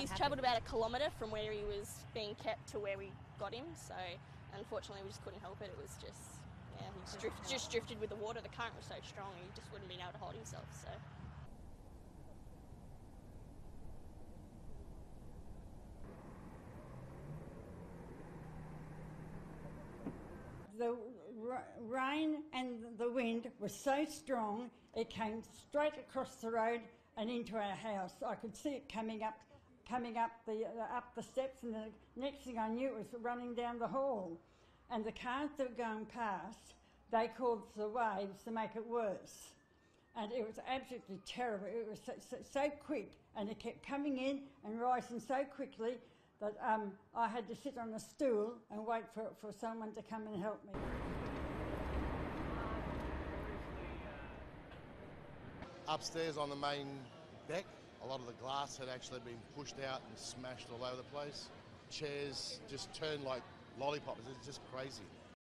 He's travelled about 1 kilometre from where he was being kept to where we got him, so unfortunately we just couldn't help it. It was just, yeah, he just drifted with the water. The current was so strong, he just wouldn't have been able to hold himself, so. The rain and the wind was so strong, it came straight across the road and into our house. I could see it coming up the steps, and the next thing I knew, it was running down the hall. And the cars that were going past, they called the waves to make it worse. And it was absolutely terrible. It was so quick, and it kept coming in and rising so quickly that I had to sit on a stool and wait for someone to come and help me. Upstairs on the main deck, a lot of the glass had actually been pushed out and smashed all over the place. Chairs just turned like lollipops. It's just crazy.